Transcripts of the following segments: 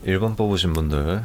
1번 뽑으신 분들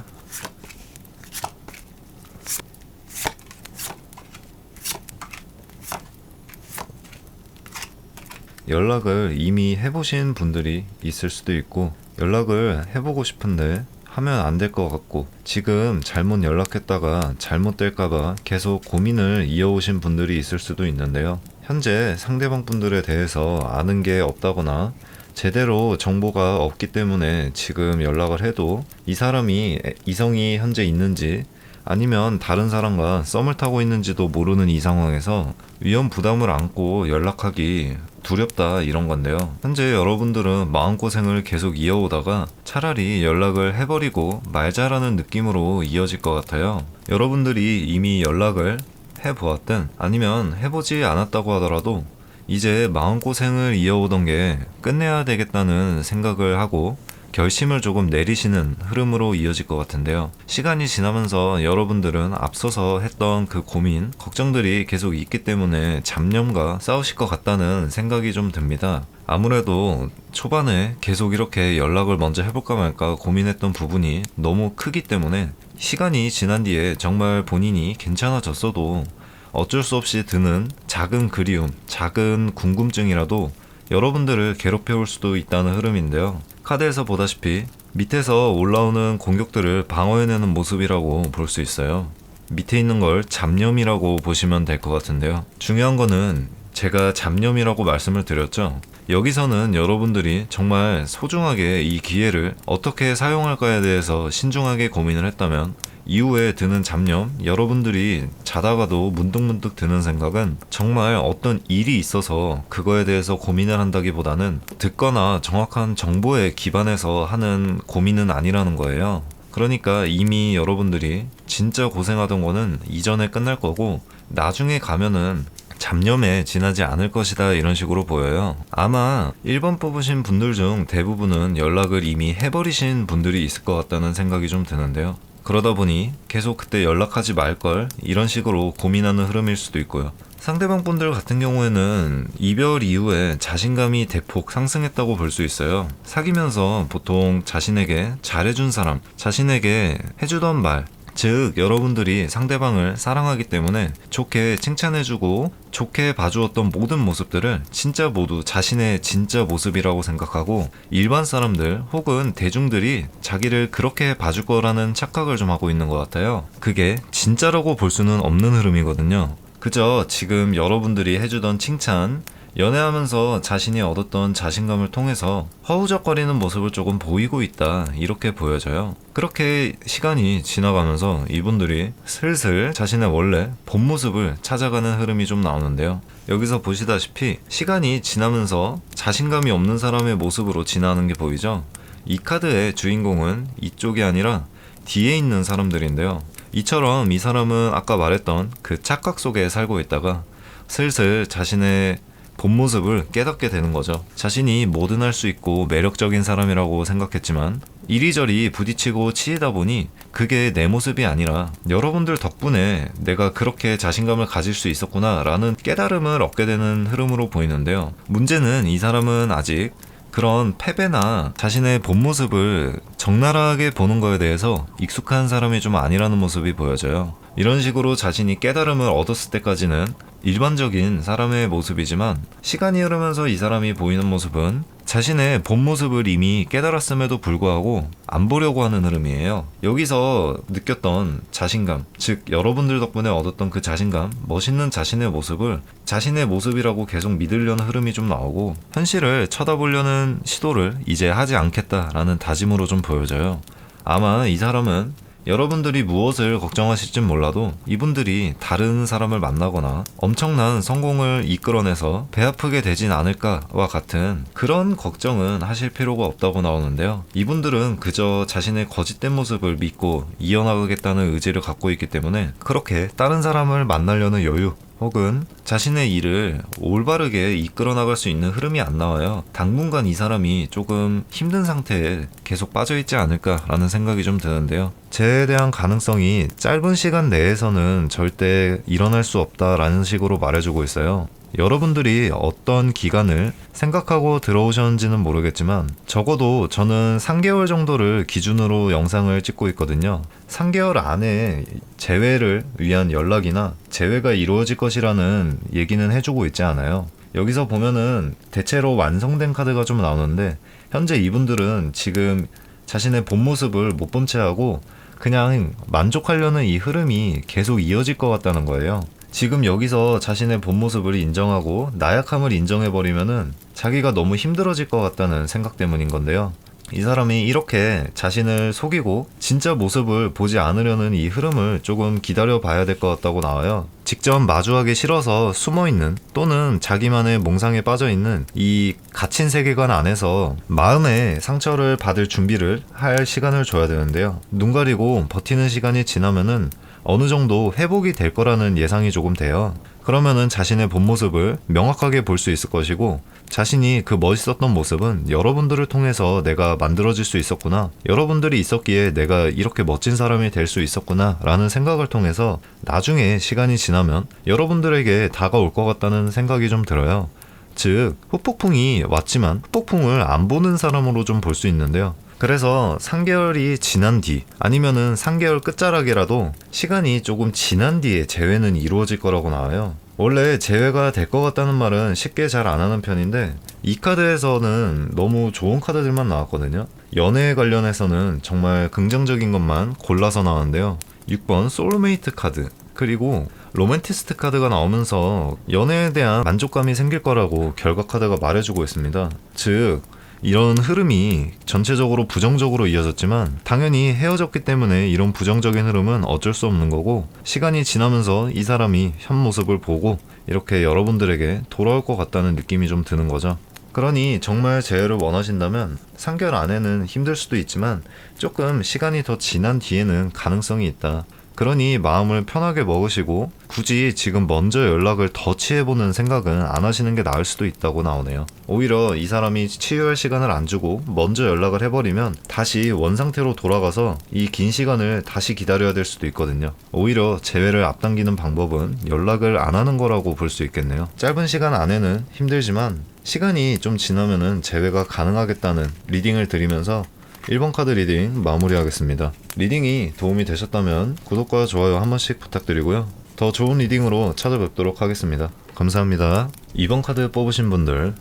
연락을 이미 해보신 분들이 있을 수도 있고, 연락을 해보고 싶은데 하면 안 될 것 같고, 지금 잘못 연락했다가 잘못될까봐 계속 고민을 이어오신 분들이 있을 수도 있는데요. 현재 상대방 분들에 대해서 아는 게 없다거나 제대로 정보가 없기 때문에 지금 연락을 해도 이 사람이 이성이 현재 있는지 아니면 다른 사람과 썸을 타고 있는지도 모르는 이 상황에서 위험 부담을 안고 연락하기 두렵다, 이런 건데요. 현재 여러분들은 마음고생을 계속 이어오다가 차라리 연락을 해버리고 말자라는 느낌으로 이어질 것 같아요. 여러분들이 이미 연락을 해보았든 아니면 해보지 않았다고 하더라도 이제 마음고생을 이어오던 게 끝내야 되겠다는 생각을 하고 결심을 조금 내리시는 흐름으로 이어질 것 같은데요. 시간이 지나면서 여러분들은 앞서서 했던 그 고민, 걱정들이 계속 있기 때문에 잡념과 싸우실 것 같다는 생각이 좀 듭니다. 아무래도 초반에 계속 이렇게 연락을 먼저 해볼까 말까 고민했던 부분이 너무 크기 때문에 시간이 지난 뒤에 정말 본인이 괜찮아졌어도 어쩔 수 없이 드는 작은 그리움, 작은 궁금증이라도 여러분들을 괴롭혀올 수도 있다는 흐름인데요. 카드에서 보다시피 밑에서 올라오는 공격들을 방어해내는 모습이라고 볼 수 있어요. 밑에 있는 걸 잡념이라고 보시면 될 것 같은데요. 중요한 거는 제가 잡념이라고 말씀을 드렸죠. 여기서는 여러분들이 정말 소중하게 이 기회를 어떻게 사용할까에 대해서 신중하게 고민을 했다면 이후에 드는 잡념, 여러분들이 자다가도 문득문득 드는 생각은 정말 어떤 일이 있어서 그거에 대해서 고민을 한다기보다는 듣거나 정확한 정보에 기반해서 하는 고민은 아니라는 거예요. 그러니까 이미 여러분들이 진짜 고생하던 거는 이전에 끝날 거고 나중에 가면은 잡념에 지나지 않을 것이다, 이런 식으로 보여요. 아마 1번 뽑으신 분들 중 대부분은 연락을 이미 해버리신 분들이 있을 것 같다는 생각이 좀 드는데요. 그러다 보니 계속 그때 연락하지 말걸, 이런 식으로 고민하는 흐름일 수도 있고요. 상대방 분들 같은 경우에는 이별 이후에 자신감이 대폭 상승했다고 볼 수 있어요. 사귀면서 보통 자신에게 잘해준 사람, 자신에게 해주던 말, 즉 여러분들이 상대방을 사랑하기 때문에 좋게 칭찬해주고 좋게 봐주었던 모든 모습들을 진짜 모두 자신의 진짜 모습이라고 생각하고 일반 사람들 혹은 대중들이 자기를 그렇게 봐줄 거라는 착각을 좀 하고 있는 것 같아요. 그게 진짜라고 볼 수는 없는 흐름이거든요. 그저 지금 여러분들이 해주던 칭찬, 연애하면서 자신이 얻었던 자신감을 통해서 허우적거리는 모습을 조금 보이고 있다, 이렇게 보여져요. 그렇게 시간이 지나가면서 이분들이 슬슬 자신의 원래 본 모습을 찾아가는 흐름이 좀 나오는데요. 여기서 보시다시피 시간이 지나면서 자신감이 없는 사람의 모습으로 지나는 게 보이죠? 이 카드의 주인공은 이쪽이 아니라 뒤에 있는 사람들인데요. 이처럼 이 사람은 아까 말했던 그 착각 속에 살고 있다가 슬슬 자신의 본 모습을 깨닫게 되는 거죠. 자신이 뭐든 할 수 있고 매력적인 사람이라고 생각했지만 이리저리 부딪히고 치이다 보니 그게 내 모습이 아니라 여러분들 덕분에 내가 그렇게 자신감을 가질 수 있었구나 라는 깨달음을 얻게 되는 흐름으로 보이는데요. 문제는 이 사람은 아직 그런 패배나 자신의 본 모습을 적나라하게 보는 거에 대해서 익숙한 사람이 좀 아니라는 모습이 보여져요. 이런 식으로 자신이 깨달음을 얻었을 때까지는 일반적인 사람의 모습이지만 시간이 흐르면서 이 사람이 보이는 모습은 자신의 본 모습을 이미 깨달았음에도 불구하고 안 보려고 하는 흐름이에요. 여기서 느꼈던 자신감, 즉 여러분들 덕분에 얻었던 그 자신감, 멋있는 자신의 모습을 자신의 모습이라고 계속 믿으려는 흐름이 좀 나오고 현실을 쳐다보려는 시도를 이제 하지 않겠다라는 다짐으로 좀 보여져요. 아마 이 사람은 여러분들이 무엇을 걱정하실진 몰라도 이분들이 다른 사람을 만나거나 엄청난 성공을 이끌어내서 배 아프게 되진 않을까와 같은 그런 걱정은 하실 필요가 없다고 나오는데요. 이분들은 그저 자신의 거짓된 모습을 믿고 이어나가겠다는 의지를 갖고 있기 때문에 그렇게 다른 사람을 만나려는 여유 혹은 자신의 일을 올바르게 이끌어 나갈 수 있는 흐름이 안 나와요. 당분간 이 사람이 조금 힘든 상태에 계속 빠져있지 않을까라는 생각이 좀 드는데요. 재해에 대한 가능성이 짧은 시간 내에서는 절대 일어날 수 없다라는 식으로 말해주고 있어요. 여러분들이 어떤 기간을 생각하고 들어오셨는지는 모르겠지만 적어도 저는 3개월 정도를 기준으로 영상을 찍고 있거든요. 3개월 안에 재회를 위한 연락이나 재회가 이루어질 것이라는 얘기는 해주고 있지 않아요. 여기서 보면은 대체로 완성된 카드가 좀 나오는데 현재 이분들은 지금 자신의 본 모습을 못 본 채 하고 그냥 만족하려는 이 흐름이 계속 이어질 것 같다는 거예요. 지금 여기서 자신의 본 모습을 인정하고 나약함을 인정해버리면은 자기가 너무 힘들어질 것 같다는 생각 때문인 건데요. 이 사람이 이렇게 자신을 속이고 진짜 모습을 보지 않으려는 이 흐름을 조금 기다려 봐야 될 것 같다고 나와요. 직접 마주하기 싫어서 숨어있는 또는 자기만의 몽상에 빠져있는 이 갇힌 세계관 안에서 마음의 상처를 받을 준비를 할 시간을 줘야 되는데요. 눈 가리고 버티는 시간이 지나면은 어느 정도 회복이 될 거라는 예상이 조금 돼요. 그러면은 자신의 본 모습을 명확하게 볼 수 있을 것이고 자신이 그 멋있었던 모습은 여러분들을 통해서 내가 만들어질 수 있었구나, 여러분들이 있었기에 내가 이렇게 멋진 사람이 될 수 있었구나 라는 생각을 통해서 나중에 시간이 지나면 여러분들에게 다가올 것 같다는 생각이 좀 들어요. 즉 후폭풍이 왔지만 후폭풍을 안 보는 사람으로 좀 볼 수 있는데요. 그래서 3개월이 지난 뒤 아니면은 3개월 끝자락이라도 시간이 조금 지난 뒤에 재회는 이루어질 거라고 나와요. 원래 재회가 될 것 같다는 말은 쉽게 잘 안 하는 편인데 이 카드에서는 너무 좋은 카드들만 나왔거든요. 연애에 관련해서는 정말 긍정적인 것만 골라서 나왔는데요. 6번 소울메이트 카드, 그리고 로맨티스트 카드가 나오면서 연애에 대한 만족감이 생길 거라고 결과 카드가 말해주고 있습니다. 즉 이런 흐름이 전체적으로 부정적으로 이어졌지만 당연히 헤어졌기 때문에 이런 부정적인 흐름은 어쩔 수 없는 거고 시간이 지나면서 이 사람이 현 모습을 보고 이렇게 여러분들에게 돌아올 것 같다는 느낌이 좀 드는 거죠. 그러니 정말 재회를 원하신다면 3개월 안에는 힘들 수도 있지만 조금 시간이 더 지난 뒤에는 가능성이 있다. 그러니 마음을 편하게 먹으시고 굳이 지금 먼저 연락을 더 취해보는 생각은 안 하시는 게 나을 수도 있다고 나오네요. 오히려 이 사람이 치유할 시간을 안 주고 먼저 연락을 해버리면 다시 원상태로 돌아가서 이 긴 시간을 다시 기다려야 될 수도 있거든요. 오히려 재회를 앞당기는 방법은 연락을 안 하는 거라고 볼 수 있겠네요. 짧은 시간 안에는 힘들지만 시간이 좀 지나면은 재회가 가능하겠다는 리딩을 드리면서 1번 카드 리딩 마무리하겠습니다. 리딩이 도움이 되셨다면 구독과 좋아요 한 번씩 부탁드리고요. 더 좋은 리딩으로 찾아뵙도록 하겠습니다. 감사합니다. 2번 카드 뽑으신 분들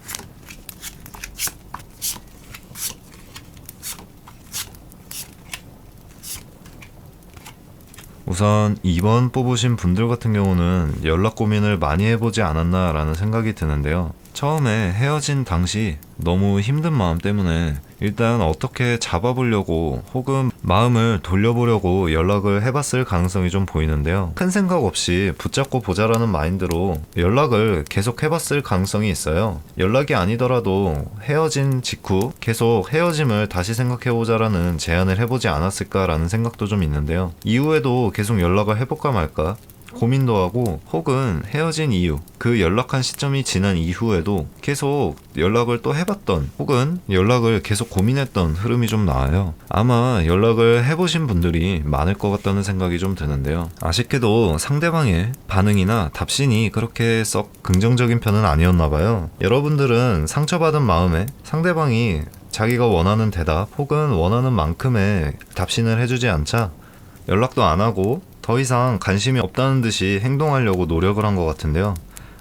우선 2번 뽑으신 분들 같은 경우는 연락 고민을 많이 해보지 않았나 라는 생각이 드는데요. 처음에 헤어진 당시 너무 힘든 마음 때문에 일단 어떻게 잡아보려고 혹은 마음을 돌려보려고 연락을 해봤을 가능성이 좀 보이는데요. 큰 생각 없이 붙잡고 보자라는 마인드로 연락을 계속 해봤을 가능성이 있어요. 연락이 아니더라도 헤어진 직후 계속 헤어짐을 다시 생각해보자라는 제안을 해보지 않았을까라는 생각도 좀 있는데요. 이후에도 계속 연락을 해볼까 말까 고민도 하고 혹은 헤어진 이유, 그 연락한 시점이 지난 이후에도 계속 연락을 또 해봤던 혹은 연락을 계속 고민했던 흐름이 좀 나와요. 아마 연락을 해보신 분들이 많을 것 같다는 생각이 좀 드는데요. 아쉽게도 상대방의 반응이나 답신이 그렇게 썩 긍정적인 편은 아니었나 봐요. 여러분들은 상처받은 마음에 상대방이 자기가 원하는 대답 혹은 원하는 만큼의 답신을 해주지 않자 연락도 안 하고 더 이상 관심이 없다는 듯이 행동하려고 노력을 한 것 같은데요.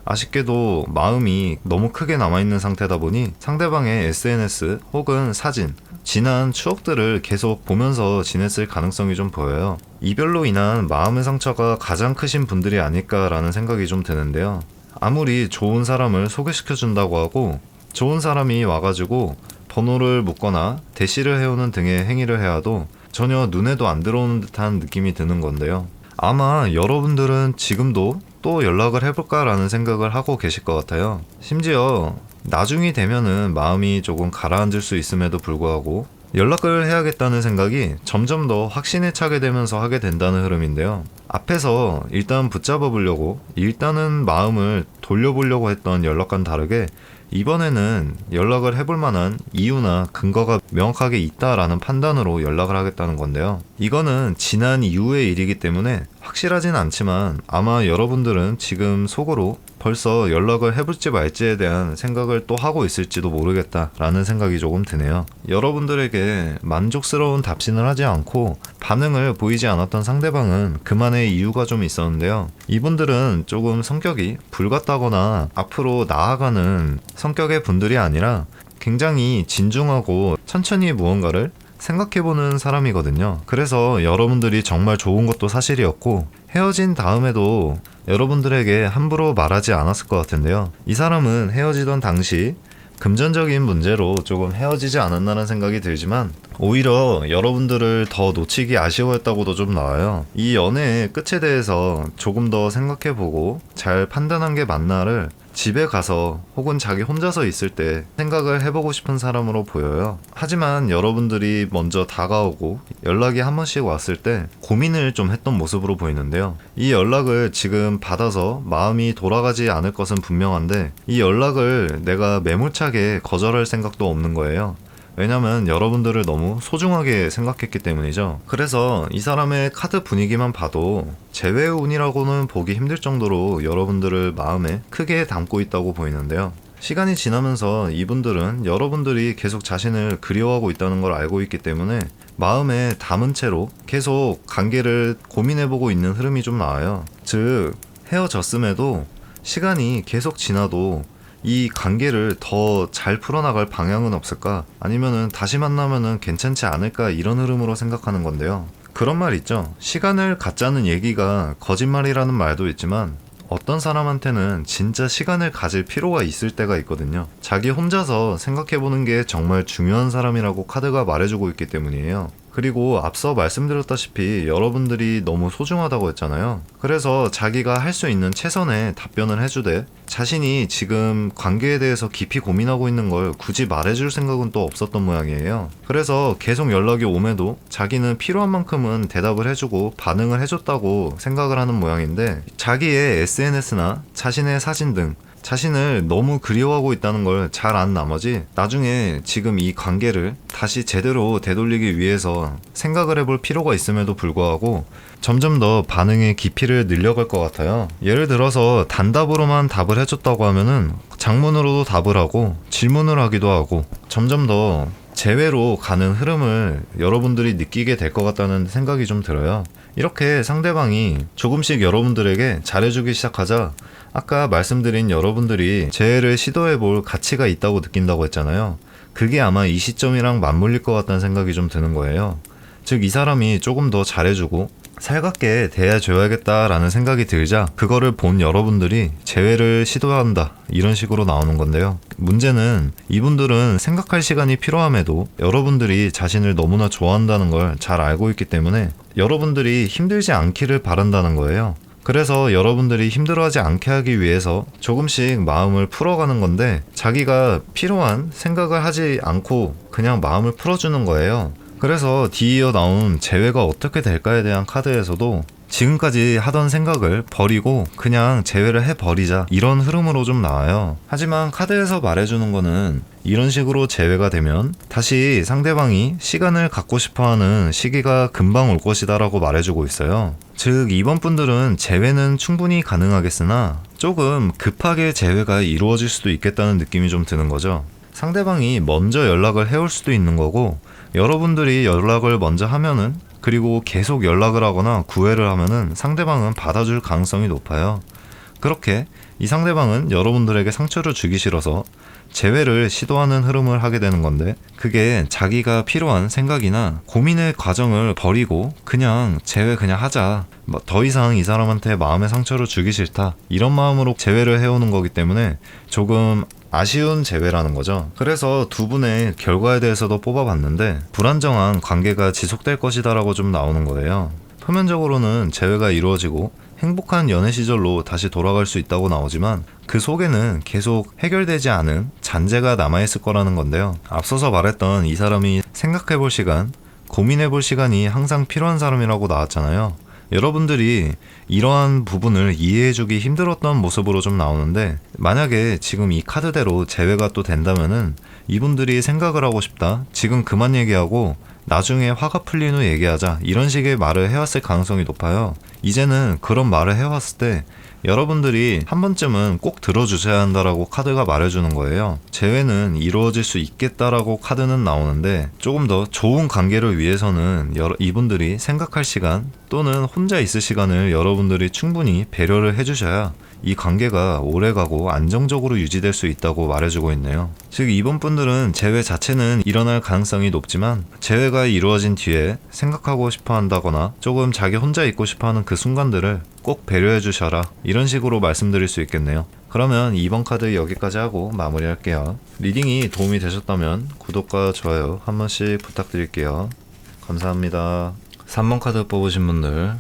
아쉽게도 마음이 너무 크게 남아있는 상태다 보니 상대방의 SNS 혹은 사진, 지난 추억들을 계속 보면서 지냈을 가능성이 좀 보여요. 이별로 인한 마음의 상처가 가장 크신 분들이 아닐까라는 생각이 좀 드는데요. 아무리 좋은 사람을 소개시켜준다고 하고 좋은 사람이 와가지고 번호를 묻거나 대시를 해오는 등의 행위를 해와도 전혀 눈에도 안 들어오는 듯한 느낌이 드는 건데요. 아마 여러분들은 지금도 또 연락을 해볼까라는 생각을 하고 계실 것 같아요. 심지어 나중이 되면은 마음이 조금 가라앉을 수 있음에도 불구하고 연락을 해야겠다는 생각이 점점 더 확신에 차게 되면서 하게 된다는 흐름인데요. 앞에서 일단 붙잡아 보려고 일단은 마음을 돌려보려고 했던 연락과는 다르게 이번에는 연락을 해볼 만한 이유나 근거가 명확하게 있다라는 판단으로 연락을 하겠다는 건데요. 이거는 지난 이후의 일이기 때문에 확실하진 않지만 아마 여러분들은 지금 속으로 벌써 연락을 해볼지 말지에 대한 생각을 또 하고 있을지도 모르겠다라는 생각이 조금 드네요. 여러분들에게 만족스러운 답신을 하지 않고 반응을 보이지 않았던 상대방은 그만의 이유가 좀 있었는데요. 이분들은 조금 성격이 불같다거나 앞으로 나아가는 성격의 분들이 아니라 굉장히 진중하고 천천히 무언가를 생각해보는 사람이거든요. 그래서 여러분들이 정말 좋은 것도 사실이었고 헤어진 다음에도 여러분들에게 함부로 말하지 않았을 것 같은데요. 이 사람은 헤어지던 당시 금전적인 문제로 조금 헤어지지 않았나라는 생각이 들지만 오히려 여러분들을 더 놓치기 아쉬워했다고도 좀 나와요. 이 연애의 끝에 대해서 조금 더 생각해보고 잘 판단한 게 맞나를 집에 가서 혹은 자기 혼자서 있을 때 생각을 해보고 싶은 사람으로 보여요. 하지만 여러분들이 먼저 다가오고 연락이 한 번씩 왔을 때 고민을 좀 했던 모습으로 보이는데요. 이 연락을 지금 받아서 마음이 돌아가지 않을 것은 분명한데 이 연락을 내가 매몰차게 거절할 생각도 없는 거예요. 왜냐면 여러분들을 너무 소중하게 생각했기 때문이죠. 그래서 이 사람의 카드 분위기만 봐도 재회의 운이라고는 보기 힘들 정도로 여러분들을 마음에 크게 담고 있다고 보이는데요. 시간이 지나면서 이분들은 여러분들이 계속 자신을 그리워하고 있다는 걸 알고 있기 때문에 마음에 담은 채로 계속 관계를 고민해보고 있는 흐름이 좀 나와요. 즉 헤어졌음에도 시간이 계속 지나도 이 관계를 더 잘 풀어나갈 방향은 없을까? 아니면은 다시 만나면은 괜찮지 않을까? 이런 흐름으로 생각하는 건데요. 그런 말 있죠. 시간을 갖자는 얘기가 거짓말이라는 말도 있지만 어떤 사람한테는 진짜 시간을 가질 필요가 있을 때가 있거든요. 자기 혼자서 생각해보는 게 정말 중요한 사람이라고 카드가 말해주고 있기 때문이에요. 그리고 앞서 말씀드렸다시피 여러분들이 너무 소중하다고 했잖아요. 그래서 자기가 할 수 있는 최선의 답변을 해주되 자신이 지금 관계에 대해서 깊이 고민하고 있는 걸 굳이 말해줄 생각은 또 없었던 모양이에요. 그래서 계속 연락이 오매도 자기는 필요한 만큼은 대답을 해주고 반응을 해줬다고 생각을 하는 모양인데 자기의 SNS나 자신의 사진 등 자신을 너무 그리워하고 있다는 걸 잘 안 나머지 나중에 지금 이 관계를 다시 제대로 되돌리기 위해서 생각을 해볼 필요가 있음에도 불구하고 점점 더 반응의 깊이를 늘려갈 것 같아요. 예를 들어서 단답으로만 답을 해줬다고 하면은 장문으로도 답을 하고 질문을 하기도 하고 점점 더 재회로 가는 흐름을 여러분들이 느끼게 될 것 같다는 생각이 좀 들어요. 이렇게 상대방이 조금씩 여러분들에게 잘해주기 시작하자 아까 말씀드린 여러분들이 재회를 시도해볼 가치가 있다고 느낀다고 했잖아요. 그게 아마 이 시점이랑 맞물릴 것 같다는 생각이 좀 드는 거예요. 즉 이 사람이 조금 더 잘해주고 살갑게 대해줘야겠다라는 생각이 들자 그거를 본 여러분들이 재회를 시도한다 이런 식으로 나오는 건데요. 문제는 이분들은 생각할 시간이 필요함에도 여러분들이 자신을 너무나 좋아한다는 걸 잘 알고 있기 때문에 여러분들이 힘들지 않기를 바란다는 거예요. 그래서 여러분들이 힘들어하지 않게 하기 위해서 조금씩 마음을 풀어가는 건데 자기가 필요한 생각을 하지 않고 그냥 마음을 풀어주는 거예요. 그래서 뒤이어 나온 재회가 어떻게 될까에 대한 카드에서도 지금까지 하던 생각을 버리고 그냥 재회를 해버리자 이런 흐름으로 좀 나와요. 하지만 카드에서 말해주는 거는 이런 식으로 재회가 되면 다시 상대방이 시간을 갖고 싶어하는 시기가 금방 올 것이다 라고 말해주고 있어요. 즉 이번 분들은 재회는 충분히 가능하겠으나 조금 급하게 재회가 이루어질 수도 있겠다는 느낌이 좀 드는 거죠. 상대방이 먼저 연락을 해올 수도 있는 거고 여러분들이 연락을 먼저 하면은 그리고 계속 연락을 하거나 구애를 하면은 상대방은 받아줄 가능성이 높아요. 그렇게 이 상대방은 여러분들에게 상처를 주기 싫어서 재회를 시도하는 흐름을 하게 되는 건데 그게 자기가 필요한 생각이나 고민의 과정을 버리고 그냥 재회 그냥 하자 더 이상 이 사람한테 마음의 상처를 주기 싫다 이런 마음으로 재회를 해오는 거기 때문에 조금 아쉬운 재회라는 거죠. 그래서 두 분의 결과에 대해서도 뽑아봤는데 불안정한 관계가 지속될 것이다 라고 좀 나오는 거예요. 표면적으로는 재회가 이루어지고 행복한 연애 시절로 다시 돌아갈 수 있다고 나오지만 그 속에는 계속 해결되지 않은 잔재가 남아있을 거라는 건데요. 앞서서 말했던 이 사람이 생각해볼 시간, 고민해볼 시간이 항상 필요한 사람이라고 나왔잖아요. 여러분들이 이러한 부분을 이해해주기 힘들었던 모습으로 좀 나오는데, 만약에 지금 이 카드대로 재회가 또 된다면은 이분들이 생각을 하고 싶다, 지금 그만 얘기하고 나중에 화가 풀린 후 얘기하자, 이런 식의 말을 해왔을 가능성이 높아요. 이제는 그런 말을 해왔을 때 여러분들이 한 번쯤은 꼭 들어주셔야 한다라고 카드가 말해주는 거예요. 재회는 이루어질 수 있겠다라고 카드는 나오는데, 조금 더 좋은 관계를 위해서는 이분들이 생각할 시간 또는 혼자 있을 시간을 여러분들이 충분히 배려를 해주셔야 이 관계가 오래가고 안정적으로 유지될 수 있다고 말해주고 있네요. 즉 이번 분들은 재회 자체는 일어날 가능성이 높지만, 재회가 이루어진 뒤에 생각하고 싶어 한다거나 조금 자기 혼자 있고 싶어 하는 그 순간들을 꼭 배려해 주셔라, 이런 식으로 말씀드릴 수 있겠네요. 그러면 2번 카드 여기까지 하고 마무리할게요. 리딩이 도움이 되셨다면 구독과 좋아요 한 번씩 부탁드릴게요. 감사합니다. 3번 카드 뽑으신 분들,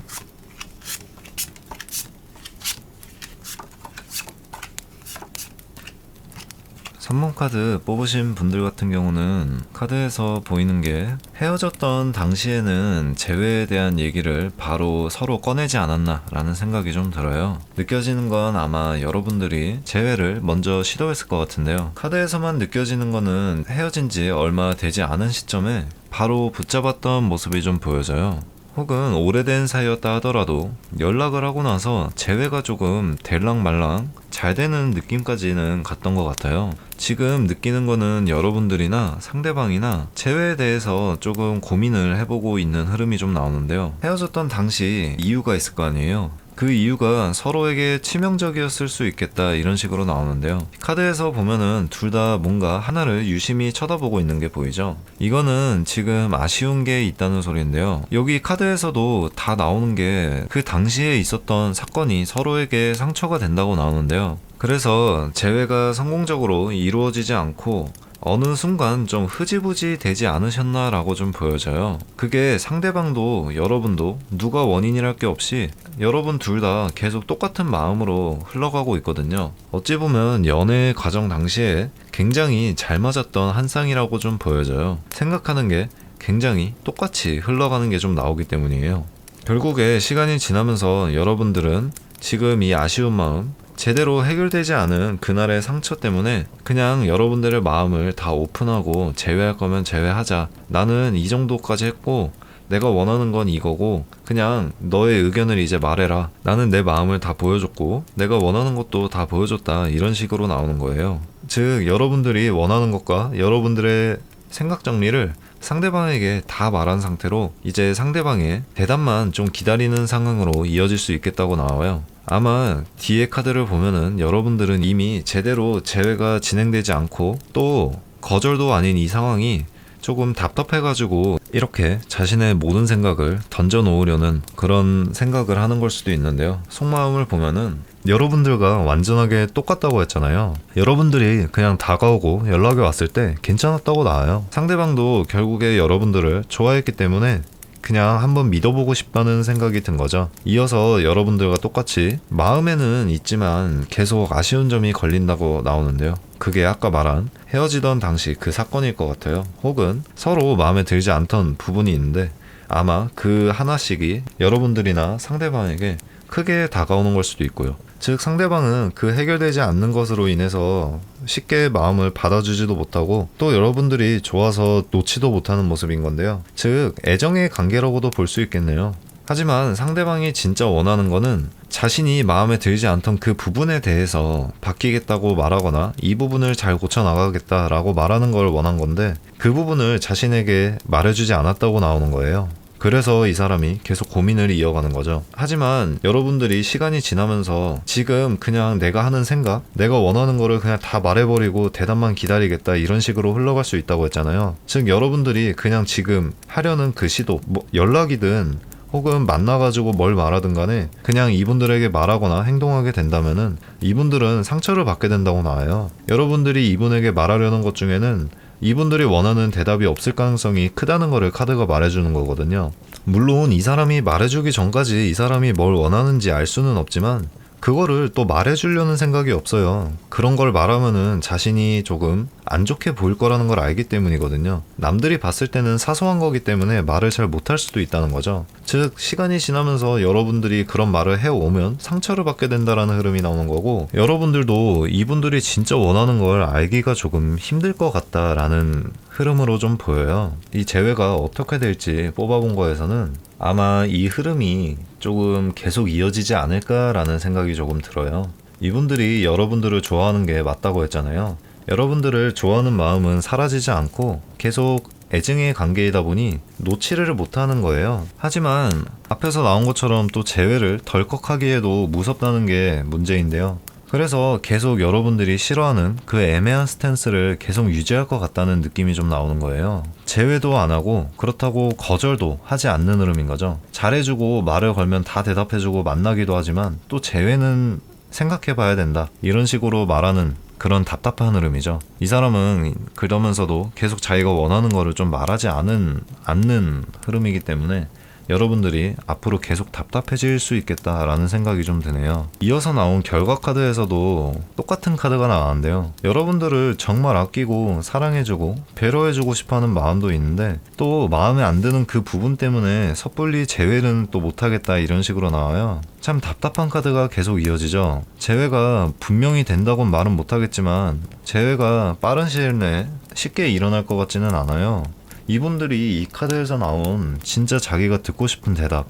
3번 카드 뽑으신 분들 같은 경우는 카드에서 보이는 게, 헤어졌던 당시에는 재회에 대한 얘기를 바로 서로 꺼내지 않았나 라는 생각이 좀 들어요. 느껴지는 건 아마 여러분들이 재회를 먼저 시도했을 것 같은데요. 카드에서만 느껴지는 거는 헤어진 지 얼마 되지 않은 시점에 바로 붙잡았던 모습이 좀 보여져요. 혹은 오래된 사이였다 하더라도 연락을 하고 나서 재회가 조금 될랑말랑 잘 되는 느낌까지는 갔던 것 같아요. 지금 느끼는 거는 여러분들이나 상대방이나 재회에 대해서 조금 고민을 해보고 있는 흐름이 좀 나오는데요. 헤어졌던 당시 이유가 있을 거 아니에요. 그 이유가 서로에게 치명적이었을 수 있겠다, 이런 식으로 나오는데요. 카드에서 보면은 둘 다 뭔가 하나를 유심히 쳐다보고 있는 게 보이죠. 이거는 지금 아쉬운 게 있다는 소리인데요. 여기 카드에서도 다 나오는 게 그 당시에 있었던 사건이 서로에게 상처가 된다고 나오는데요. 그래서 재회가 성공적으로 이루어지지 않고 어느 순간 좀 흐지부지 되지 않으셨나 라고 좀 보여져요. 그게 상대방도 여러분도 누가 원인이랄 게 없이 여러분 둘 다 계속 똑같은 마음으로 흘러가고 있거든요. 어찌 보면 연애 과정 당시에 굉장히 잘 맞았던 한 쌍이라고 좀 보여져요. 생각하는 게 굉장히 똑같이 흘러가는 게 좀 나오기 때문이에요. 결국에 시간이 지나면서 여러분들은 지금 이 아쉬운 마음, 제대로 해결되지 않은 그날의 상처 때문에 그냥 여러분들의 마음을 다 오픈하고, 재회할 거면 재회하자, 나는 이 정도까지 했고 내가 원하는 건 이거고 그냥 너의 의견을 이제 말해라, 나는 내 마음을 다 보여줬고 내가 원하는 것도 다 보여줬다, 이런 식으로 나오는 거예요. 즉 여러분들이 원하는 것과 여러분들의 생각 정리를 상대방에게 다 말한 상태로 이제 상대방의 대답만 좀 기다리는 상황으로 이어질 수 있겠다고 나와요. 아마 뒤에 카드를 보면은 여러분들은 이미 제대로 재회가 진행되지 않고 또 거절도 아닌 이 상황이 조금 답답해가지고 이렇게 자신의 모든 생각을 던져놓으려는 그런 생각을 하는 걸 수도 있는데요. 속마음을 보면은 여러분들과 완전하게 똑같다고 했잖아요. 여러분들이 그냥 다가오고 연락이 왔을 때 괜찮았다고 나와요. 상대방도 결국에 여러분들을 좋아했기 때문에 그냥 한번 믿어보고 싶다는 생각이 든 거죠. 이어서 여러분들과 똑같이 마음에는 있지만 계속 아쉬운 점이 걸린다고 나오는데요. 그게 아까 말한 헤어지던 당시 그 사건일 것 같아요. 혹은 서로 마음에 들지 않던 부분이 있는데 아마 그 하나씩이 여러분들이나 상대방에게 크게 다가오는 걸 수도 있고요. 즉 상대방은 그 해결되지 않는 것으로 인해서 쉽게 마음을 받아주지도 못하고 또 여러분들이 좋아서 놓지도 못하는 모습인 건데요. 즉 애정의 관계라고도 볼 수 있겠네요. 하지만 상대방이 진짜 원하는 거는 자신이 마음에 들지 않던 그 부분에 대해서 바뀌겠다고 말하거나 이 부분을 잘 고쳐나가겠다라고 말하는 걸 원한 건데, 그 부분을 자신에게 말해주지 않았다고 나오는 거예요. 그래서 이 사람이 계속 고민을 이어가는 거죠. 하지만 여러분들이 시간이 지나면서 지금 그냥 내가 하는 생각, 내가 원하는 거를 그냥 다 말해버리고 대답만 기다리겠다, 이런 식으로 흘러갈 수 있다고 했잖아요. 즉 여러분들이 그냥 지금 하려는 그 시도, 연락이든 혹은 만나가지고 뭘 말하든 간에 그냥 이분들에게 말하거나 행동하게 된다면은 이분들은 상처를 받게 된다고 나와요. 여러분들이 이분에게 말하려는 것 중에는 이분들이 원하는 대답이 없을 가능성이 크다는 거를 카드가 말해주는 거거든요. 물론 이 사람이 말해주기 전까지 이 사람이 뭘 원하는지 알 수는 없지만 그거를 또 말해주려는 생각이 없어요. 그런 걸 말하면은 자신이 조금 안 좋게 보일 거라는 걸 알기 때문이거든요. 남들이 봤을 때는 사소한 거기 때문에 말을 잘 못할 수도 있다는 거죠. 즉 시간이 지나면서 여러분들이 그런 말을 해오면 상처를 받게 된다라는 흐름이 나오는 거고, 여러분들도 이분들이 진짜 원하는 걸 알기가 조금 힘들 것 같다라는 흐름으로 좀 보여요. 이 재회가 어떻게 될지 뽑아본 거에서는 아마 이 흐름이 조금 계속 이어지지 않을까라는 생각이 조금 들어요. 이분들이 여러분들을 좋아하는 게 맞다고 했잖아요. 여러분들을 좋아하는 마음은 사라지지 않고 계속 애증의 관계이다 보니 놓치를 못하는 거예요. 하지만 앞에서 나온 것처럼 또 재회를 덜컥하기에도 무섭다는 게 문제인데요. 그래서 계속 여러분들이 싫어하는 그 애매한 스탠스를 계속 유지할 것 같다는 느낌이 좀 나오는 거예요. 재회도 안 하고 그렇다고 거절도 하지 않는 흐름인 거죠. 잘해주고 말을 걸면 다 대답해주고 만나기도 하지만 또 재회는 생각해봐야 된다, 이런 식으로 말하는 그런 답답한 흐름이죠. 이 사람은 그러면서도 계속 자기가 원하는 거를 좀 말하지 않는 흐름이기 때문에 여러분들이 앞으로 계속 답답해질 수 있겠다라는 생각이 좀 드네요. 이어서 나온 결과 카드에서도 똑같은 카드가 나왔는데요. 여러분들을 정말 아끼고 사랑해주고 배려해주고 싶어하는 마음도 있는데 또 마음에 안 드는 그 부분 때문에 섣불리 재회는 또 못하겠다, 이런 식으로 나와요. 참 답답한 카드가 계속 이어지죠. 재회가 분명히 된다고는 말은 못하겠지만 재회가 빠른 시일 내에 쉽게 일어날 것 같지는 않아요. 이분들이 이 카드에서 나온 진짜 자기가 듣고 싶은 대답,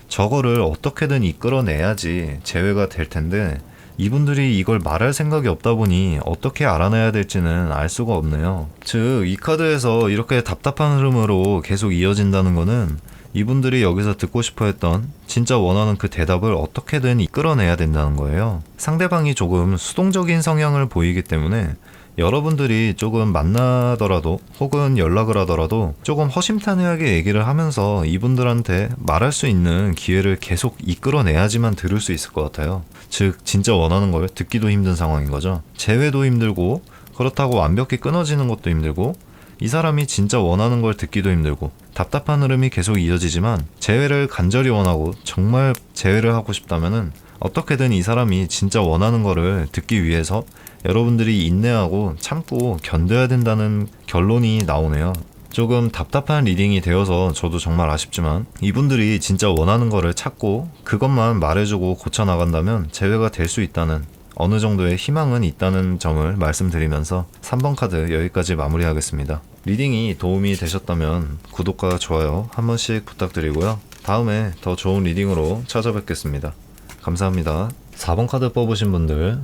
저거를 어떻게든 이끌어내야지 재회가 될 텐데 이분들이 이걸 말할 생각이 없다 보니 어떻게 알아내야 될지는 알 수가 없네요. 즉 이 카드에서 이렇게 답답한 흐름으로 계속 이어진다는 거는 이분들이 여기서 듣고 싶어 했던 진짜 원하는 그 대답을 어떻게든 이끌어내야 된다는 거예요. 상대방이 조금 수동적인 성향을 보이기 때문에 여러분들이 조금 만나더라도 혹은 연락을 하더라도 조금 허심탄회하게 얘기를 하면서 이분들한테 말할 수 있는 기회를 계속 이끌어내야지만 들을 수 있을 것 같아요. 즉 진짜 원하는 걸 듣기도 힘든 상황인 거죠. 재회도 힘들고 그렇다고 완벽히 끊어지는 것도 힘들고 이 사람이 진짜 원하는 걸 듣기도 힘들고 답답한 흐름이 계속 이어지지만 재회를 간절히 원하고 정말 재회를 하고 싶다면은 어떻게든 이 사람이 진짜 원하는 거를 듣기 위해서 여러분들이 인내하고 참고 견뎌야 된다는 결론이 나오네요. 조금 답답한 리딩이 되어서 저도 정말 아쉽지만 이분들이 진짜 원하는 거를 찾고 그것만 말해주고 고쳐나간다면 재회가 될 수 있다는 어느 정도의 희망은 있다는 점을 말씀드리면서 3번 카드 여기까지 마무리하겠습니다. 리딩이 도움이 되셨다면 구독과 좋아요 한 번씩 부탁드리고요. 다음에 더 좋은 리딩으로 찾아뵙겠습니다. 감사합니다. 4번 카드 뽑으신 분들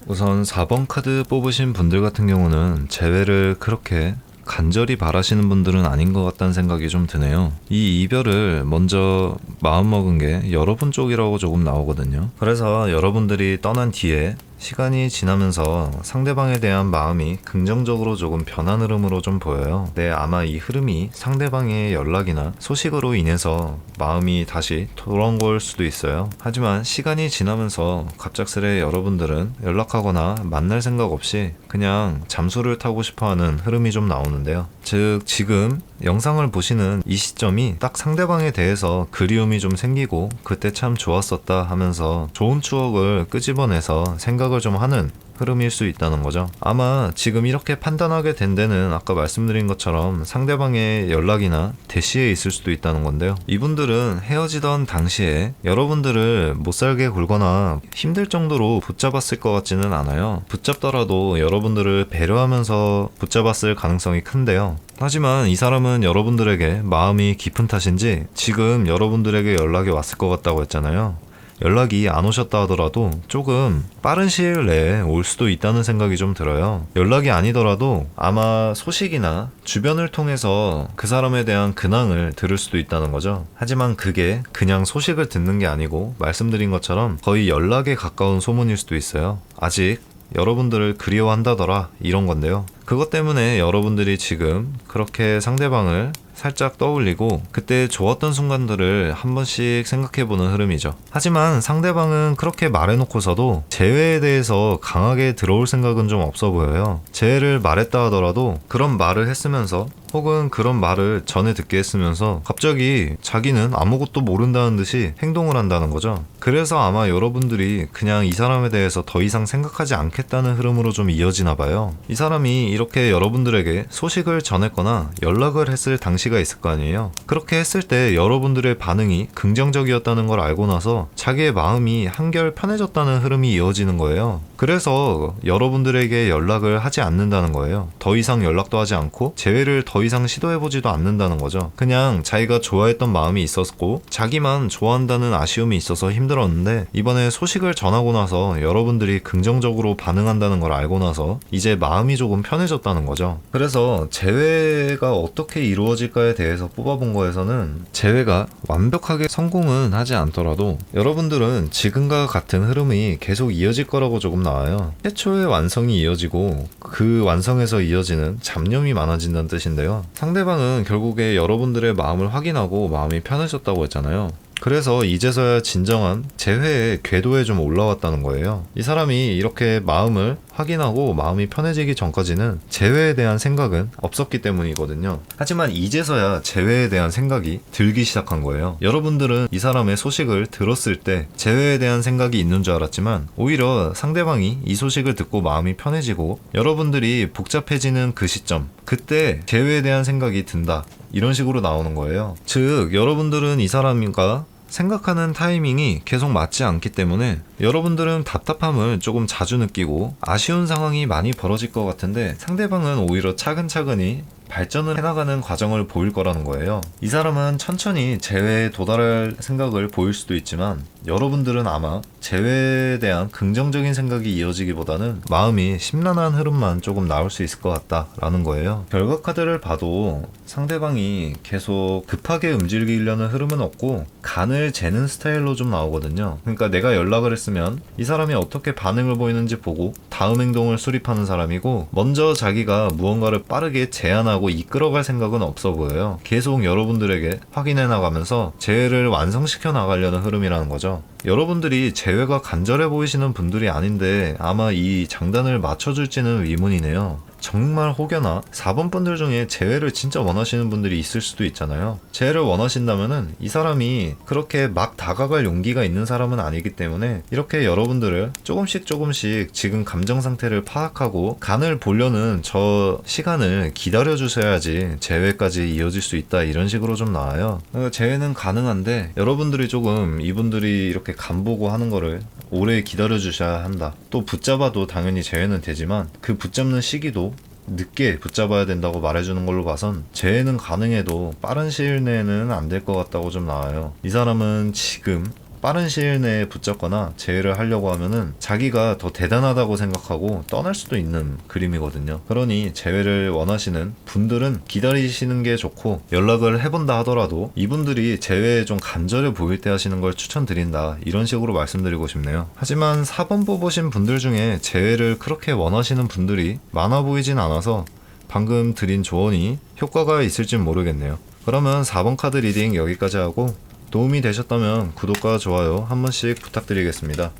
우선 4번 카드 뽑으신 분들 같은 경우는 재회를 그렇게 간절히 바라시는 분들은 아닌 것 같다는 생각이 좀 드네요. 이 이별을 먼저 마음먹은 게 여러분 쪽이라고 조금 나오거든요. 그래서 여러분들이 떠난 뒤에 시간이 지나면서 상대방에 대한 마음이 긍정적으로 조금 변한 흐름으로 좀 보여요. 네, 아마 이 흐름이 상대방의 연락이나 소식으로 인해서 마음이 다시 돌아온 걸 수도 있어요. 하지만 시간이 지나면서 갑작스레 여러분들은 연락하거나 만날 생각 없이 그냥 잠수를 타고 싶어하는 흐름이 좀 나오는데요. 즉 지금 영상을 보시는 이 시점이 딱 상대방에 대해서 그리움이 좀 생기고 그때 참 좋았었다 하면서 좋은 추억을 끄집어내서 생각을 좀 하는 흐름일 수 있다는 거죠. 아마 지금 이렇게 판단하게 된 데는 아까 말씀드린 것처럼 상대방의 연락이나 대시에 있을 수도 있다는 건데요. 이분들은 헤어지던 당시에 여러분들을 못살게 굴거나 힘들 정도로 붙잡았을 것 같지는 않아요. 붙잡더라도 여러분들을 배려하면서 붙잡았을 가능성이 큰데요. 하지만 이 사람은 여러분들에게 마음이 깊은 탓인지 지금 여러분들에게 연락이 왔을 것 같다고 했잖아요. 연락이 안 오셨다 하더라도 조금 빠른 시일 내에 올 수도 있다는 생각이 좀 들어요. 연락이 아니더라도 아마 소식이나 주변을 통해서 그 사람에 대한 근황을 들을 수도 있다는 거죠. 하지만 그게 그냥 소식을 듣는 게 아니고 말씀드린 것처럼 거의 연락에 가까운 소문일 수도 있어요. 아직 여러분들을 그리워한다더라 이런 건데요. 그것 때문에 여러분들이 지금 그렇게 상대방을 살짝 떠올리고 그때 좋았던 순간들을 한 번씩 생각해보는 흐름이죠. 하지만 상대방은 그렇게 말해놓고서도 재회에 대해서 강하게 들어올 생각은 좀 없어 보여요. 재회를 말했다 하더라도 그런 말을 했으면서 혹은 그런 말을 전에 듣게 했으면서 갑자기 자기는 아무것도 모른다는 듯이 행동을 한다는 거죠. 그래서 아마 여러분들이 그냥 이 사람에 대해서 더 이상 생각하지 않겠다는 흐름으로 좀 이어지나 봐요. 이 사람이 이렇게 여러분들에게 소식을 전했거나 연락을 했을 당시가 있을 거 아니에요. 그렇게 했을 때 여러분들의 반응이 긍정적이었다는 걸 알고 나서 자기의 마음이 한결 편해졌다는 흐름이 이어지는 거예요. 그래서 여러분들에게 연락을 하지 않는다는 거예요. 더 이상 연락도 하지 않고 재회를 더 이상 시도해보지도 않는다는 거죠. 그냥 자기가 좋아했던 마음이 있었고 자기만 좋아한다는 아쉬움이 있어서 힘들었는데 이번에 소식을 전하고 나서 여러분들이 긍정적으로 반응한다는 걸 알고 나서 이제 마음이 조금 편해졌다는 거죠. 그래서 재회가 어떻게 이루어질까에 대해서 뽑아본 거에서는 재회가 완벽하게 성공은 하지 않더라도 여러분들은 지금과 같은 흐름이 계속 이어질 거라고 조금 나와요. 최초의 완성이 이어지고 그 완성에서 이어지는 잡념이 많아진다는 뜻인데요. 상대방은 결국에 여러분들의 마음을 확인하고 마음이 편해졌다고 했잖아요. 그래서 이제서야 진정한 재회의 궤도에 좀 올라왔다는 거예요. 이 사람이 이렇게 마음을 확인하고 마음이 편해지기 전까지는 재회에 대한 생각은 없었기 때문이거든요. 하지만 이제서야 재회에 대한 생각이 들기 시작한 거예요. 여러분들은 이 사람의 소식을 들었을 때 재회에 대한 생각이 있는 줄 알았지만 오히려 상대방이 이 소식을 듣고 마음이 편해지고 여러분들이 복잡해지는 그 시점, 그때 재회에 대한 생각이 든다. 이런 식으로 나오는 거예요. 즉 여러분들은 이 사람과 생각하는 타이밍이 계속 맞지 않기 때문에 여러분들은 답답함을 조금 자주 느끼고 아쉬운 상황이 많이 벌어질 것 같은데 상대방은 오히려 차근차근히 발전을 해나가는 과정을 보일 거라는 거예요. 이 사람은 천천히 재회에 도달할 생각을 보일 수도 있지만 여러분들은 아마 재회에 대한 긍정적인 생각이 이어지기보다는 마음이 심란한 흐름만 조금 나올 수 있을 것 같다라는 거예요. 결과 카드를 봐도 상대방이 계속 급하게 움직이려는 흐름은 없고 간을 재는 스타일로 좀 나오거든요. 그러니까 내가 연락을 했으면 이 사람이 어떻게 반응을 보이는지 보고 다음 행동을 수립하는 사람이고 먼저 자기가 무언가를 빠르게 제안하고 이끌어갈 생각은 없어 보여요. 계속 여러분들에게 확인해 나가면서 재회를 완성시켜 나가려는 흐름이라는 거죠. 여러분들이 재회가 간절해 보이시는 분들이 아닌데 아마 이 장단을 맞춰줄지는 의문이네요. 정말 혹여나 4번 분들 중에 재회를 진짜 원하시는 분들이 있을 수도 있잖아요. 재회를 원하신다면은 이 사람이 그렇게 막 다가갈 용기가 있는 사람은 아니기 때문에 이렇게 여러분들을 조금씩 지금 감정 상태를 파악하고 간을 보려는 저 시간을 기다려 주셔야지 재회까지 이어질 수 있다, 이런 식으로 좀 나와요. 재회는 가능한데 여러분들이 조금 이분들이 이렇게 간 보고 하는 거를 오래 기다려 주셔야 한다. 또 붙잡아도 당연히 재회는 되지만 그 붙잡는 시기도 늦게 붙잡아야 된다고 말해주는 걸로 봐선 재회는 가능해도 빠른 시일 내에는 안 될 것 같다고 좀 나와요. 이 사람은 지금 빠른 시일 내에 붙잡거나 재회를 하려고 하면은 자기가 더 대단하다고 생각하고 떠날 수도 있는 그림이거든요. 그러니 재회를 원하시는 분들은 기다리시는 게 좋고 연락을 해본다 하더라도 이분들이 재회에 좀 간절해 보일 때 하시는 걸 추천드린다, 이런 식으로 말씀드리고 싶네요. 하지만 4번 뽑으신 분들 중에 재회를 그렇게 원하시는 분들이 많아 보이진 않아서 방금 드린 조언이 효과가 있을진 모르겠네요. 그러면 4번 카드 리딩 여기까지 하고 도움이 되셨다면 구독과 좋아요 한 번씩 부탁드리겠습니다.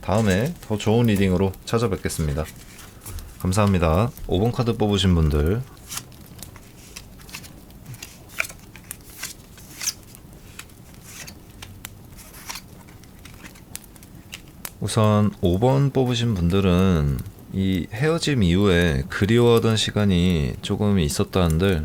다음에 더 좋은 리딩으로 찾아뵙겠습니다. 감사합니다. 5번 카드 뽑으신 분들 우선 5번 뽑으신 분들은 이 헤어짐 이후에 그리워하던 시간이 조금 있었다는데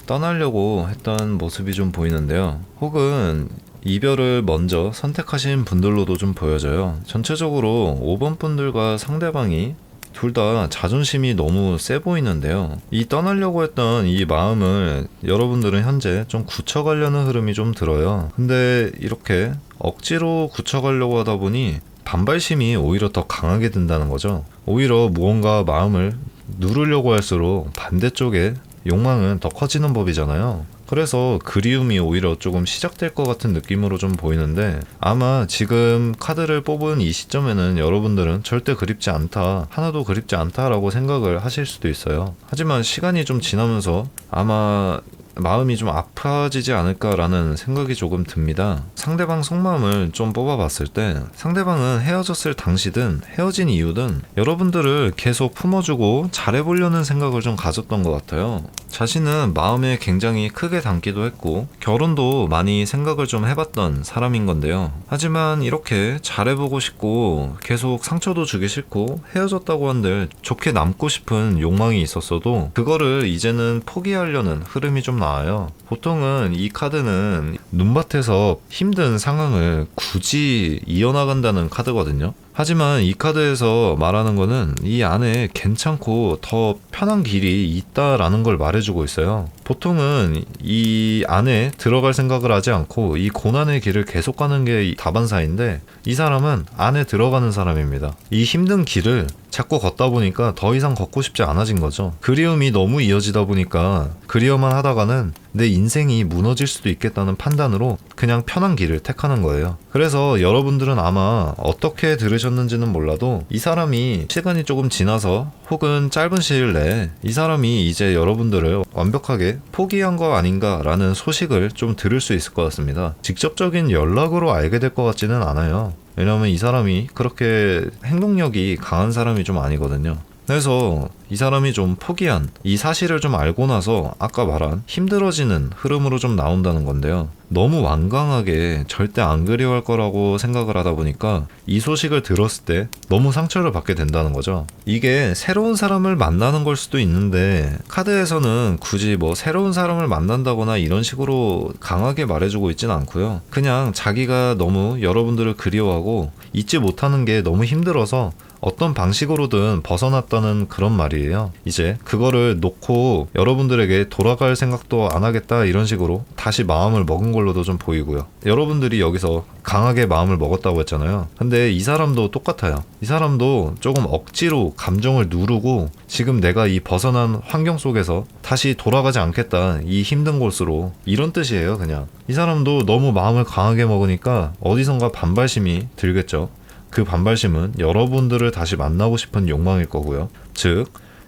떠나려고 했던 모습이 좀 보이는데요. 혹은 이별을 먼저 선택하신 분들로도 좀 보여져요. 전체적으로 5번 분들과 상대방이 둘 다 자존심이 너무 세 보이는데요. 이 떠나려고 했던 이 마음을 여러분들은 현재 좀 굳혀가려는 흐름이 좀 들어요. 근데 이렇게 억지로 굳혀가려고 하다 보니 반발심이 오히려 더 강하게 든다는 거죠. 오히려 무언가 마음을 누르려고 할수록 반대쪽에 욕망은 더 커지는 법이잖아요. 그래서 그리움이 오히려 조금 시작될 것 같은 느낌으로 좀 보이는데 아마 지금 카드를 뽑은 이 시점에는 여러분들은 절대 그립지 않다, 하나도 그립지 않다라고 생각을 하실 수도 있어요. 하지만 시간이 좀 지나면서 아마 마음이 좀 아파지지 않을까라는 생각이 조금 듭니다. 상대방 속마음을 좀 뽑아봤을 때 상대방은 헤어졌을 당시든 헤어진 이유든 여러분들을 계속 품어주고 잘해보려는 생각을 좀 가졌던 것 같아요. 자신은 마음에 굉장히 크게 담기도 했고 결혼도 많이 생각을 좀 해봤던 사람인 건데요. 하지만 이렇게 잘해보고 싶고 계속 상처도 주기 싫고 헤어졌다고 한들 좋게 남고 싶은 욕망이 있었어도 그거를 이제는 포기하려는 흐름이 좀 나와요. 보통은 이 카드는 눈밭에서 힘든 상황을 굳이 이어나간다는 카드거든요. 하지만 이 카드에서 말하는 거는 이 안에 괜찮고 더 편한 길이 있다라는 걸 말해주고 있어요. 보통은 이 안에 들어갈 생각을 하지 않고 이 고난의 길을 계속 가는 게 다반사인데 이 사람은 안에 들어가는 사람입니다. 이 힘든 길을 자꾸 걷다 보니까 더 이상 걷고 싶지 않아진 거죠. 그리움이 너무 이어지다 보니까 그리워만 하다가는 내 인생이 무너질 수도 있겠다는 판단으로 그냥 편한 길을 택하는 거예요. 그래서 여러분들은 아마 어떻게 들으셨는지는 몰라도 이 사람이 시간이 조금 지나서 혹은 짧은 시일 내에 이 사람이 이제 여러분들을 완벽하게 포기한 거 아닌가라는 소식을 좀 들을 수 있을 것 같습니다. 직접적인 연락으로 알게 될 것 같지는 않아요. 왜냐면 이 사람이 그렇게 행동력이 강한 사람이 좀 아니거든요. 그래서 이 사람이 좀 포기한 이 사실을 좀 알고 나서 아까 말한 힘들어지는 흐름으로 좀 나온다는 건데요. 너무 완강하게 절대 안 그리워할 거라고 생각을 하다 보니까 이 소식을 들었을 때 너무 상처를 받게 된다는 거죠. 이게 새로운 사람을 만나는 걸 수도 있는데 카드에서는 굳이 뭐 새로운 사람을 만난다거나 이런 식으로 강하게 말해주고 있진 않고요. 그냥 자기가 너무 여러분들을 그리워하고 잊지 못하는 게 너무 힘들어서 어떤 방식으로든 벗어났다는 그런 말이에요. 이제 그거를 놓고 여러분들에게 돌아갈 생각도 안 하겠다 이런 식으로 다시 마음을 먹은 걸로도 좀 보이고요. 여러분들이 여기서 강하게 마음을 먹었다고 했잖아요. 근데 이 사람도 똑같아요. 이 사람도 조금 억지로 감정을 누르고 지금 내가 이 벗어난 환경 속에서 다시 돌아가지 않겠다, 이 힘든 곳으로, 이런 뜻이에요. 그냥 이 사람도 너무 마음을 강하게 먹으니까 어디선가 반발심이 들겠죠. 그 반발심은 여러분들을 다시 만나고 싶은 욕망일 거고요. 즉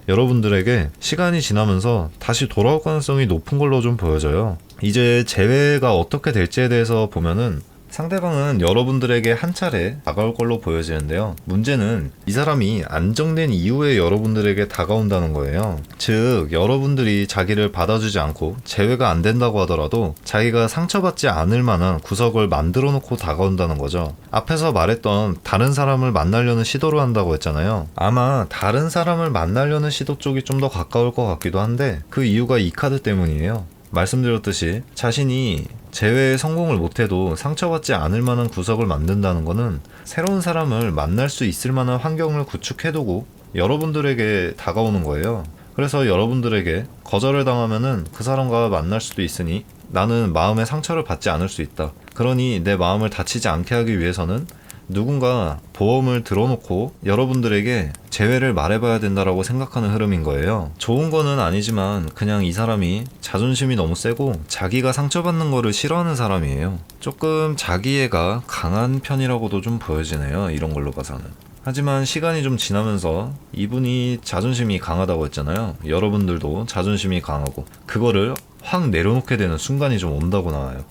여러분들에게 시간이 지나면서 다시 돌아올 가능성이 높은 걸로 좀 보여져요. 이제 재회가 어떻게 될지에 대해서 보면은 상대방은 여러분들에게 한 차례 다가올 걸로 보여지는데요. 문제는 이 사람이 안정된 이후에 여러분들에게 다가온다는 거예요. 즉 여러분들이 자기를 받아주지 않고 재회가 안 된다고 하더라도 자기가 상처받지 않을 만한 구석을 만들어 놓고 다가온다는 거죠. 앞에서 말했던 다른 사람을 만나려는 시도를 한다고 했잖아요. 아마 다른 사람을 만나려는 시도 쪽이 좀 더 가까울 것 같기도 한데 그 이유가 이 카드 때문이에요. 말씀드렸듯이 자신이 재회에 성공을 못해도 상처받지 않을 만한 구석을 만든다는 거는 새로운 사람을 만날 수 있을 만한 환경을 구축해두고 여러분들에게 다가오는 거예요. 그래서 여러분들에게 거절을 당하면은 그 사람과 만날 수도 있으니 나는 마음의 상처를 받지 않을 수 있다. 그러니 내 마음을 다치지 않게 하기 위해서는 누군가 보험을 들어놓고 여러분들에게 재회를 말해봐야 된다라고 생각하는 흐름인 거예요. 좋은 거는 아니지만 그냥 이 사람이 자존심이 너무 세고 자기가 상처받는 거를 싫어하는 사람이에요. 조금 자기애가 강한 편이라고도 좀 보여지네요. 이런 걸로 봐서는. 하지만 시간이 좀 지나면서 이분이 자존심이 강하다고 했잖아요. 여러분들도 자존심이 강하고 그거를 확 내려놓게 되는 순간이 좀 온다고 나와요.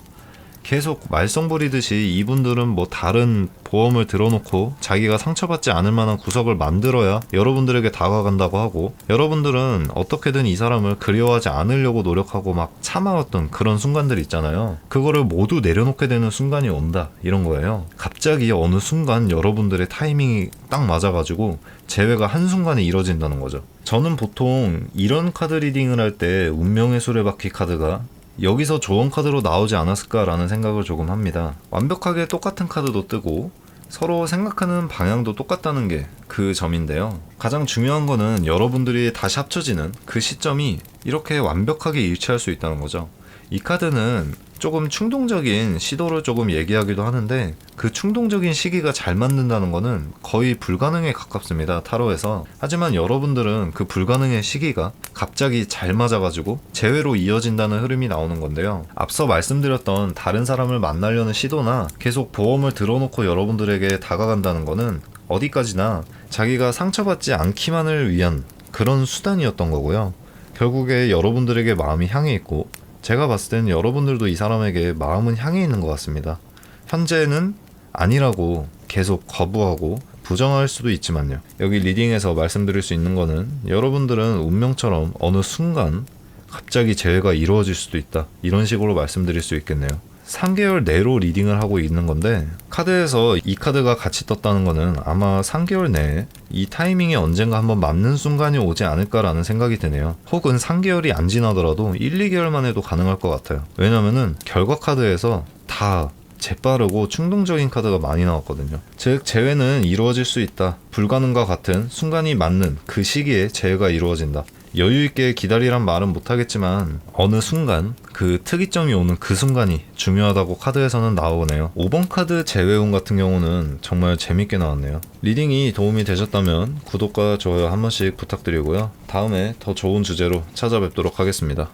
계속 말썽 부리듯이 이분들은 뭐 다른 보험을 들어놓고 자기가 상처받지 않을 만한 구석을 만들어야 여러분들에게 다가간다고 하고, 여러분들은 어떻게든 이 사람을 그리워하지 않으려고 노력하고 막 참아왔던 그런 순간들 있잖아요. 그거를 모두 내려놓게 되는 순간이 온다, 이런 거예요. 갑자기 어느 순간 여러분들의 타이밍이 딱 맞아가지고 재회가 한순간에 이뤄진다는 거죠. 저는 보통 이런 카드 리딩을 할 때 운명의 수레바퀴 카드가 여기서 조언 카드로 나오지 않았을까라는 생각을 조금 합니다. 완벽하게 똑같은 카드도 뜨고 서로 생각하는 방향도 똑같다는 게 그 점인데요. 가장 중요한 거는 여러분들이 다시 합쳐지는 그 시점이 이렇게 완벽하게 일치할 수 있다는 거죠. 이 카드는 조금 충동적인 시도를 조금 얘기하기도 하는데 그 충동적인 시기가 잘 맞는다는 거는 거의 불가능에 가깝습니다, 타로에서. 하지만 여러분들은 그 불가능의 시기가 갑자기 잘 맞아가지고 재회로 이어진다는 흐름이 나오는 건데요. 앞서 말씀드렸던 다른 사람을 만나려는 시도나 계속 보험을 들어놓고 여러분들에게 다가간다는 거는 어디까지나 자기가 상처받지 않기만을 위한 그런 수단이었던 거고요. 결국에 여러분들에게 마음이 향해 있고 제가 봤을 때는 여러분들도 이 사람에게 마음은 향해 있는 것 같습니다. 현재는 아니라고 계속 거부하고 부정할 수도 있지만요. 여기 리딩에서 말씀드릴 수 있는 거는 여러분들은 운명처럼 어느 순간 갑자기 재회가 이루어질 수도 있다. 이런 식으로 말씀드릴 수 있겠네요. 3개월 내로 리딩을 하고 있는 건데 카드에서 이 카드가 같이 떴다는 거는 아마 3개월 내에 이 타이밍에 언젠가 한번 맞는 순간이 오지 않을까라는 생각이 드네요. 혹은 3개월이 안 지나더라도 1, 2개월만 해도 가능할 것 같아요. 왜냐면은 결과 카드에서 다 재빠르고 충동적인 카드가 많이 나왔거든요. 즉 재회는 이루어질 수 있다. 불가능과 같은 순간이 맞는 그 시기에 재회가 이루어진다. 여유있게 기다리란 말은 못하겠지만 어느 순간 그 특이점이 오는 그 순간이 중요하다고 카드에서는 나오네요. 5번 카드 재회운 같은 경우는 정말 재밌게 나왔네요. 리딩이 도움이 되셨다면 구독과 좋아요 한 번씩 부탁드리고요. 다음에 더 좋은 주제로 찾아뵙도록 하겠습니다.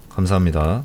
감사합니다.